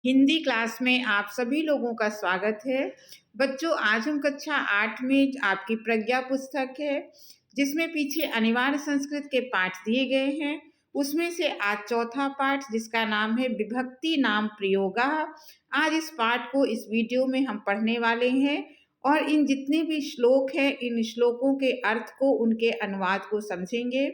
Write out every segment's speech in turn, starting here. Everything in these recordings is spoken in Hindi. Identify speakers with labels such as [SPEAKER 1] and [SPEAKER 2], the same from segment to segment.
[SPEAKER 1] हिंदी क्लास में आप सभी लोगों का स्वागत है। बच्चों, आज हम कक्षा 8 में आपकी प्रज्ञा पुस्तक है, जिसमें पीछे अनिवार्य संस्कृत के पाठ दिए गए हैं। उसमें से आज चौथा पाठ, जिसका नाम है विभक्ति नाम प्रयोगः। आज इस पाठ को इस वीडियो में हम पढ़ने वाले हैं और इन जितने भी श्लोक हैं, इन श्लोकों के अर्थ को, उनके अनुवाद को समझेंगे।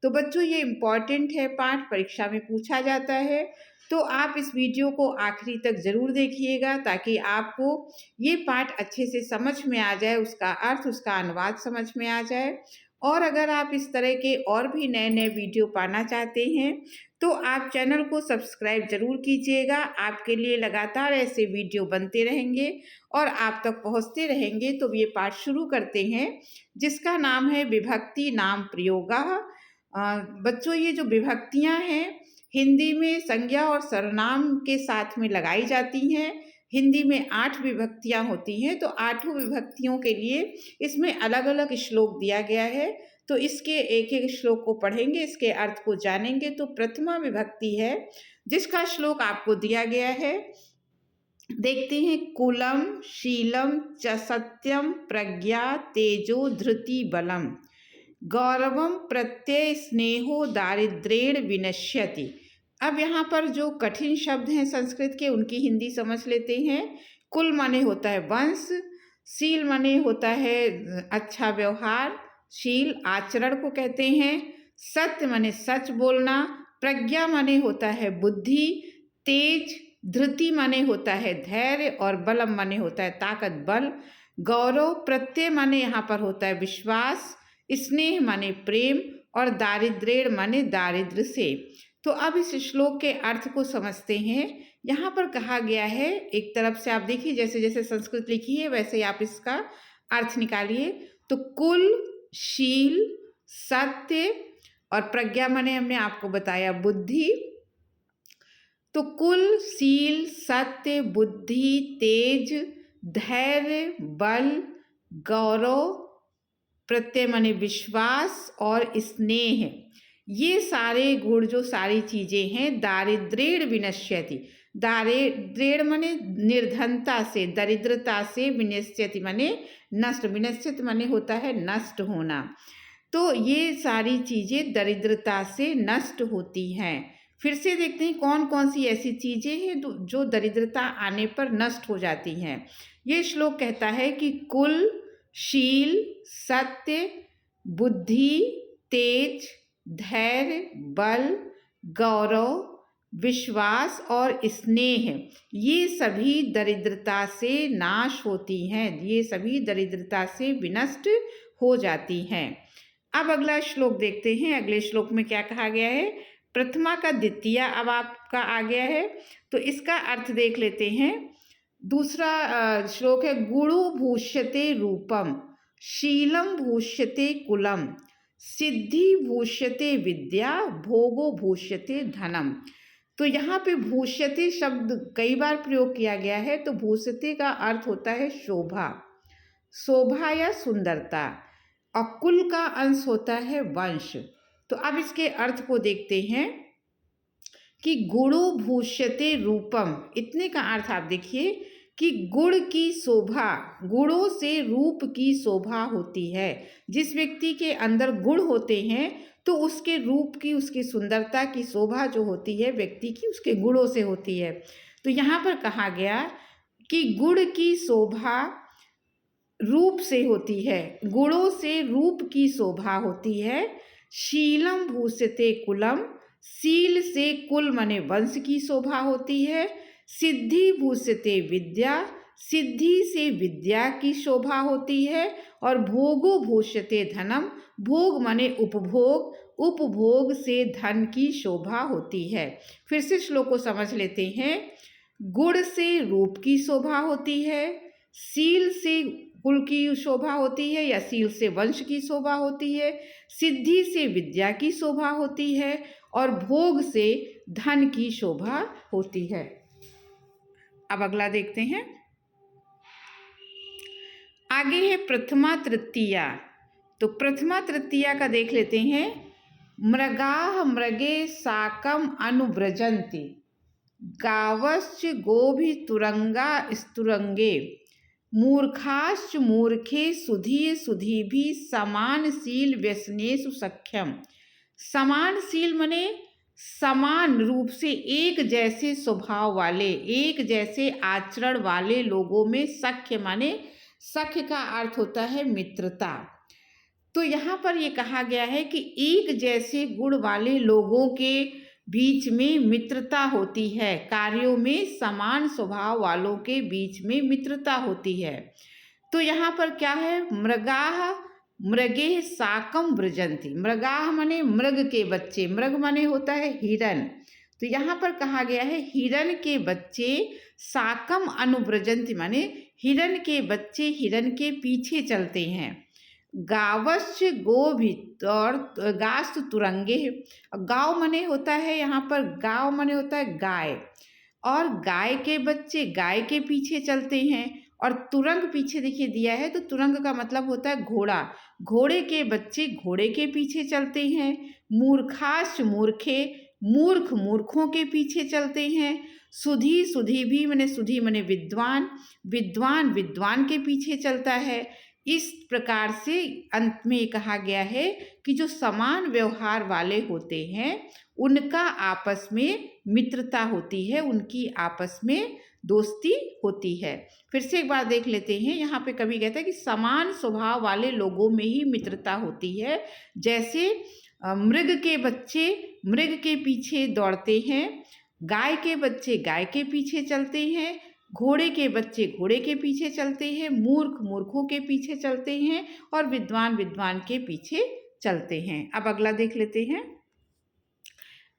[SPEAKER 1] तो बच्चों, ये इम्पॉर्टेंट है पाठ, परीक्षा में पूछा जाता है। तो आप इस वीडियो को आखिरी तक ज़रूर देखिएगा, ताकि आपको ये पाठ अच्छे से समझ में आ जाए, उसका अर्थ, उसका अनुवाद समझ में आ जाए। और अगर आप इस तरह के और भी नए नए वीडियो पाना चाहते हैं, तो आप चैनल को सब्सक्राइब ज़रूर कीजिएगा। आपके लिए लगातार ऐसे वीडियो बनते रहेंगे और आप तक पहुंचते रहेंगे। तो ये पाठ शुरू करते हैं, जिसका नाम है विभक्ति नाम प्रयोगः। बच्चों, ये जो विभक्तियाँ हैं, हिंदी में संज्ञा और सर्वनाम के साथ में लगाई जाती हैं। हिंदी में 8 विभक्तियाँ होती हैं, तो 8 विभक्तियों के लिए इसमें अलग अलग श्लोक दिया गया है। तो इसके एक एक श्लोक को पढ़ेंगे, इसके अर्थ को जानेंगे। तो प्रथमा विभक्ति है, जिसका श्लोक आपको दिया गया है। देखते हैं। कुलम शीलम च सत्यम प्रज्ञा तेजो धृति बलम गौरवम प्रत्यय स्नेहो दारिद्रेण विनश्यति। अब यहाँ पर जो कठिन शब्द हैं संस्कृत के, उनकी हिंदी समझ लेते हैं। कुल माने होता है वंश, शील माने होता है अच्छा व्यवहार, शील आचरण को कहते हैं। सत्य माने सच बोलना, प्रज्ञा माने होता है बुद्धि, तेज, धृति माने होता है धैर्य, और बलम माने होता है ताकत, बल। गौरव प्रत्यय माने यहाँ पर होता है विश्वास, स्नेह माने प्रेम, और दारिद्रेण माने दारिद्र से। तो अब इस श्लोक के अर्थ को समझते हैं। यहाँ पर कहा गया है, एक तरफ से आप देखिए, जैसे जैसे संस्कृत लिखी है वैसे ही आप इसका अर्थ निकालिए। तो कुल, शील, सत्य और प्रज्ञा माने हमने आपको बताया बुद्धि। तो कुल, शील, सत्य, बुद्धि, तेज, धैर्य, बल, गौरव, प्रत्यय माने विश्वास, और स्नेह, ये सारे गुण, जो सारी चीजें हैं, दारिद्रेण विनश्यति। दारिद्रेण माने निर्धनता से, दरिद्रता से, विनश्यति माने नष्ट, विनश्यति माने होता है नष्ट होना। तो ये सारी चीजें दरिद्रता से नष्ट होती हैं। फिर से देखते हैं कौन कौन सी ऐसी चीजें हैं जो दरिद्रता आने पर नष्ट हो जाती हैं। ये श्लोक कहता है कि कुल, शील, सत्य, बुद्धि, तेज, धैर्य, बल, गौरव, विश्वास और स्नेह, ये सभी दरिद्रता से नाश होती हैं, ये सभी दरिद्रता से विनष्ट हो जाती हैं। अब अगला श्लोक देखते हैं। अगले श्लोक में क्या कहा गया है। प्रथमा का द्वितीय अब आपका आ गया है, तो इसका अर्थ देख लेते हैं। दूसरा श्लोक है, गुणो भूष्यते रूपम, शीलम भूष्यते कुलम, सिद्धि भूष्यते विद्या, भोगो भूष्यते धनम। तो यहाँ पे भूष्यते शब्द कई बार प्रयोग किया गया है। तो भूष्यते का अर्थ होता है शोभा, शोभा या सुंदरता, और कुल का अंश होता है वंश। तो अब इसके अर्थ को देखते हैं कि गुणो भूष्यते रूपम, इतने का अर्थ आप देखिए कि गुण की शोभा, गुणों से रूप की शोभा होती है। जिस व्यक्ति के अंदर गुण होते हैं, तो उसके रूप की, उसकी सुंदरता की शोभा जो होती है व्यक्ति की, उसके गुणों से होती है। तो यहाँ पर कहा गया कि गुण की शोभा रूप से होती है, गुणों से रूप की शोभा होती है। शीलम भूष्यते कुलम, शील से कुल माने वंश की शोभा होती है। सिद्धि भूष्यते विद्या, सिद्धि से विद्या की शोभा होती है। और भोगो भूष्यते धनम, भोग माने उपभोग, उपभोग से धन की शोभा होती है। फिर से श्लोक को समझ लेते हैं। गुण से रूप की शोभा होती है, शील से कुल की शोभा होती है या शील से वंश की शोभा होती है, सिद्धि से विद्या की शोभा होती है, और भोग से धन की शोभा होती है। अब अगला देखते हैं। आगे है प्रथमा तृतीया। तो प्रथमा तृतीया का देख लेते हैं। मृगाः मृगे साकम अनुव्रजन्ति, गावश्च गोभितुरंगा स्तुरंगे मूर्खाश्च मूर्खे सुधीय सुधीभिः समानशील व्यसनेषु सख्यम। समानशील माने समान रूप से एक जैसे स्वभाव वाले, एक जैसे आचरण वाले लोगों में सख्य माने सख्य का अर्थ होता है मित्रता। तो यहाँ पर ये कहा गया है कि एक जैसे गुण वाले लोगों के बीच में मित्रता होती है, कार्यों में समान स्वभाव वालों के बीच में मित्रता होती है। तो यहाँ पर क्या है, मृगाः मृगे साकम व्रजन्ति। मृगाः माने मृग के बच्चे, मृग माने होता है हिरण। तो यहाँ पर कहा गया है हिरण के बच्चे साकम अनुव्रजन्ति माने हिरण के बच्चे हिरण के पीछे चलते हैं। गावश्च गोभित और गास्त तुरंगे, गाव मने होता है यहाँ पर, गाव मने होता है गाय, और गाय के बच्चे गाय के पीछे चलते हैं। और तुरंग पीछे देखिए दिया है, तो तुरंग का मतलब होता है घोड़ा, घोड़े के बच्चे घोड़े के पीछे चलते हैं। मूर्खाश्च मूर्खे, मूर्ख मूर्खों के पीछे चलते हैं। सुधी सुधी भी मने सुधी मने विद्वान, विद्वान विद्वान के पीछे चलता है। इस प्रकार से अंत में कहा गया है कि जो समान व्यवहार वाले होते हैं उनका आपस में मित्रता होती है, उनकी आपस में दोस्ती होती है। फिर से एक बार देख लेते हैं, यहाँ पे कभी कहता है कि समान स्वभाव वाले लोगों में ही मित्रता होती है। जैसे मृग के बच्चे मृग के पीछे दौड़ते हैं, गाय के बच्चे गाय के पीछे चलते हैं, घोड़े के बच्चे घोड़े के पीछे चलते हैं, मूर्ख मूर्खों के पीछे चलते हैं, और विद्वान विद्वान के पीछे चलते हैं। अब अगला देख लेते हैं।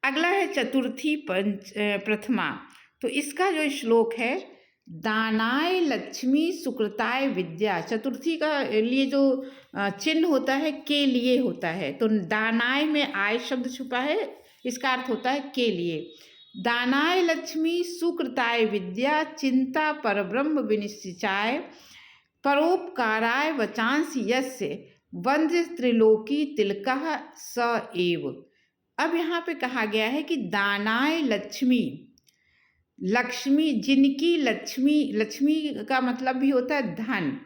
[SPEAKER 1] अगला है चतुर्थी प्रथमा। तो इसका जो श्लोक है, दानाय लक्ष्मी सुकृताय विद्या। चतुर्थी का लिए जो चिन्ह होता है के लिए होता है, तो दानाय में आय शब्द छुपा है, इसका अर्थ होता है के लिए। दानाय लक्ष्मी सुकृताय विद्या चिंता परब्रह्म विनिश्चाय परोपकाराय वचांसि यस्य वंद्य त्रिलोकी तिलकः स एव। अब यहाँ पे कहा गया है कि दानाय लक्ष्मी, लक्ष्मी जिनकी लक्ष्मी, लक्ष्मी का मतलब भी होता है धन,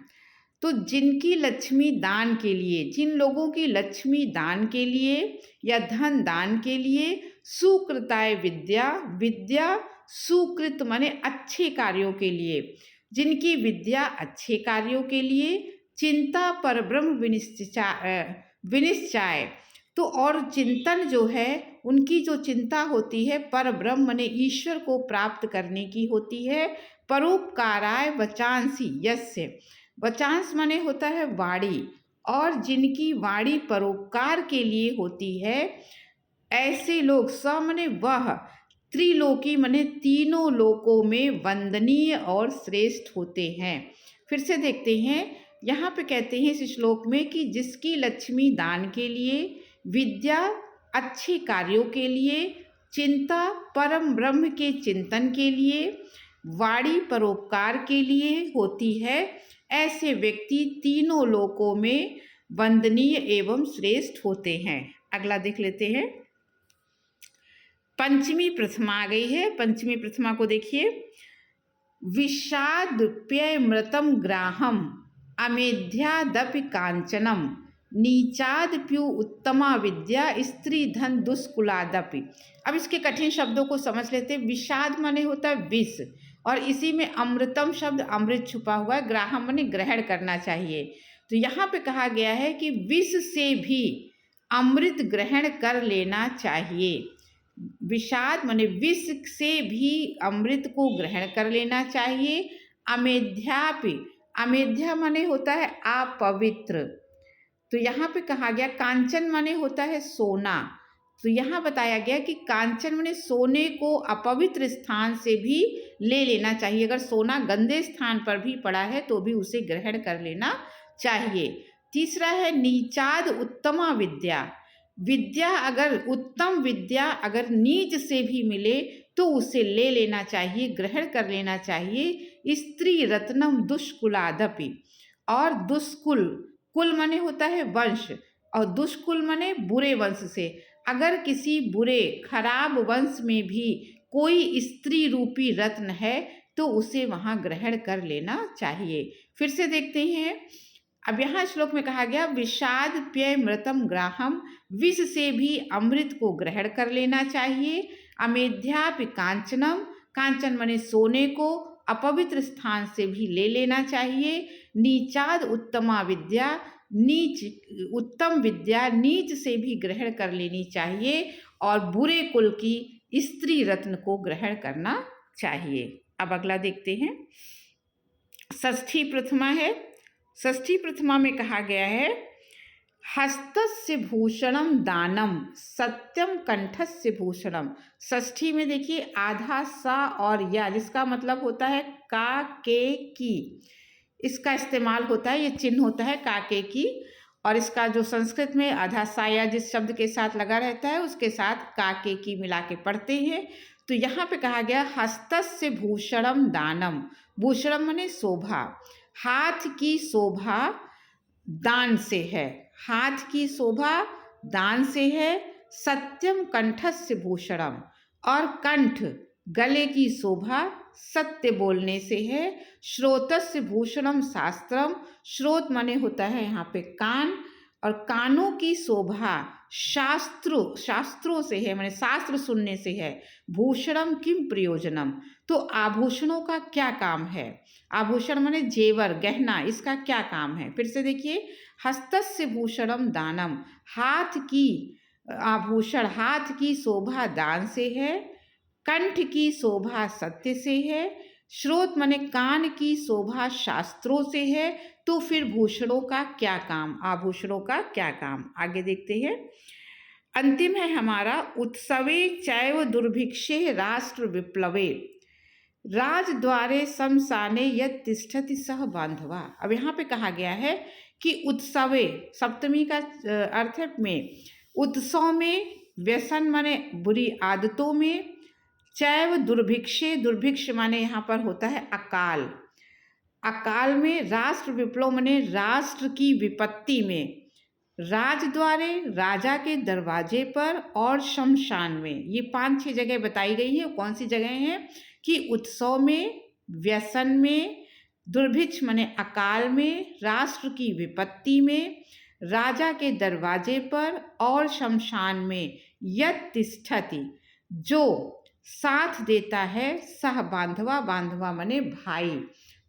[SPEAKER 1] तो जिनकी लक्ष्मी दान के लिए, जिन लोगों की लक्ष्मी दान के लिए या धन दान के लिए, सुकृताय विद्या, विद्या सुकृत माने अच्छे कार्यों के लिए, जिनकी विद्या अच्छे कार्यों के लिए, चिंता परब्रह्म विनिश्चाय, तो और चिंतन जो है उनकी जो चिंता होती है परब्रह्म माने ईश्वर को प्राप्त करने की होती है। परोपकाराय वचांसि यस्य, वचांस माने होता है वाणी, और जिनकी वाणी परोपकार के लिए होती है, ऐसे लोग, स माने वह, त्रिलोकी माने तीनों लोकों में वंदनीय और श्रेष्ठ होते हैं। फिर से देखते हैं, यहाँ पे कहते हैं इस श्लोक में कि जिसकी लक्ष्मी दान के लिए, विद्या अच्छे कार्यों के लिए, चिंता परम ब्रह्म के चिंतन के लिए, वाणी परोपकार के लिए होती है, ऐसे व्यक्ति तीनों लोकों में वंदनीय एवं श्रेष्ठ होते हैं। अगला देख लेते हैं। पंचमी प्रथमा आ गई है। पंचमी प्रथमा को देखिए, विषादप्यमृतम ग्राहम अमेध्यादपि कांचनम नीचादप्यु उत्तमा विद्या स्त्री धन दुष्कुलादपि। अब इसके कठिन शब्दों को समझ लेते हैं। विषाद माने होता है विष, और इसी में अमृतम शब्द अमृत छुपा हुआ है, ग्राहम माने ग्रहण करना चाहिए। तो यहाँ पे कहा गया है कि विष से भी अमृत ग्रहण कर लेना चाहिए। विषाद माने विष से भी अमृत को ग्रहण कर लेना चाहिए। अमेध्यापि, अमेध्या माने होता है अपवित्र, तो यहाँ पे कहा गया कांचन माने होता है सोना, तो यहाँ बताया गया कि कांचन माने सोने को अपवित्र स्थान से भी ले लेना चाहिए। अगर सोना गंदे स्थान पर भी पड़ा है तो भी उसे ग्रहण कर लेना चाहिए। तीसरा है नीचाद उत्तमा विद्या, विद्या अगर उत्तम विद्या अगर नीच से भी मिले तो उसे ले लेना चाहिए, ग्रहण कर लेना चाहिए। स्त्री रत्नम दुष्कुलादपि, और दुष्कुल, कुल माने होता है वंश, और दुष्कुल माने बुरे वंश से, अगर किसी बुरे खराब वंश में भी कोई स्त्री रूपी रत्न है तो उसे वहाँ ग्रहण कर लेना चाहिए। फिर से देखते हैं। अब यहाँ श्लोक में कहा गया विषाद प्य मृतम ग्राहम, विष से भी अमृत को ग्रहण कर लेना चाहिए। अमेध्यापि कांचनम, कांचन माने सोने को अपवित्र स्थान से भी ले लेना चाहिए। नीचाद उत्तमा विद्या, नीच उत्तम विद्या नीच से भी ग्रहण कर लेनी चाहिए। और बुरे कुल की स्त्री रत्न को ग्रहण करना चाहिए। अब अगला देखते हैं। षष्ठी प्रथमा है। षष्ठी प्रथमा में कहा गया है हस्तस्य भूषणम दानम सत्यम कंठस्य भूषणम। षष्ठी में देखिए आधा सा और या, जिसका मतलब होता है का के की, इसका इस्तेमाल होता है, ये चिन्ह होता है का के की। और इसका जो संस्कृत में आधा सा या जिस शब्द के साथ लगा रहता है उसके साथ का के की मिला के पढ़ते हैं। तो यहाँ पे कहा गया हस्तस्य भूषणम दानम, भूषणम माने शोभा, हाथ की शोभा दान से है, हाथ की शोभा दान से है। सत्यम कंठस्य भूषणम, और कंठ गले की शोभा सत्य बोलने से है। श्रोतस्य भूषणम शास्त्रम, श्रोत माने होता है यहाँ पे कान, और कानों की शोभा शास्त्रों से है, माने शास्त्र सुनने से है। भूषणम किम प्रयोजनम, तो आभूषणों का क्या काम है। आभूषण माने जेवर गहना, इसका क्या काम है। फिर से देखिए हस्तस्य भूषणम दानम, हाथ की आभूषण, हाथ की शोभा दान से है। कंठ की शोभा सत्य से है। श्रोत माने कान की शोभा शास्त्रों से है। तो फिर भूषणों का क्या काम, आभूषणों का क्या काम। आगे देखते हैं। अंतिम है हमारा उत्सवे चैव दुर्भिक्षे राष्ट्र विप्लवे, राजद्वारे शमशाने यत् तिष्ठति सह बांधवा। अब यहाँ पे कहा गया है कि उत्सवे, सप्तमी का अर्थ है में, उत्सव में, व्यसन माने बुरी आदतों में, चैव दुर्भिक्षे, दुर्भिक्ष माने यहाँ पर होता है अकाल, अकाल में, राष्ट्र विप्लव माने राष्ट्र की विपत्ति में, राजद्वारे राजा के दरवाजे पर, और शमशान में। ये 5-6 जगह बताई गई है। कौन सी जगह हैं कि उत्सव में, व्यसन में, दुर्भिक्ष माने अकाल में, राष्ट्र की विपत्ति में, राजा के दरवाजे पर, और शमशान में। यत् तिष्ठति, जो साथ देता है, सह बांधवा, बांधवा माने भाई,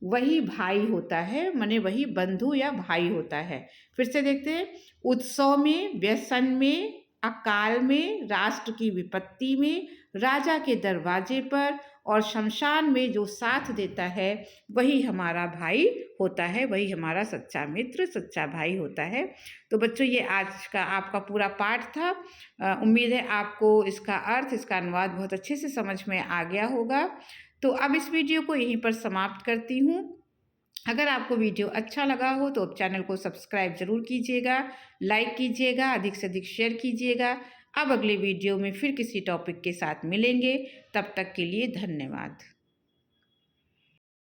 [SPEAKER 1] वही भाई होता है, माने वही बंधु या भाई होता है। फिर से देखते हैं। उत्सव में, व्यसन में, अकाल में, राष्ट्र की विपत्ति में, राजा के दरवाजे पर, और शमशान में जो साथ देता है वही हमारा भाई होता है, वही हमारा सच्चा मित्र, सच्चा भाई होता है। तो बच्चों ये आज का आपका पूरा पाठ था। उम्मीद है आपको इसका अर्थ, इसका अनुवाद बहुत अच्छे से समझ में आ गया होगा। तो अब इस वीडियो को यहीं पर समाप्त करती हूँ। अगर आपको वीडियो अच्छा लगा हो तो चैनल को सब्सक्राइब जरूर कीजिएगा, लाइक कीजिएगा, अधिक से अधिक शेयर कीजिएगा। अब अगले वीडियो में फिर किसी टॉपिक के साथ मिलेंगे, तब तक के लिए धन्यवाद।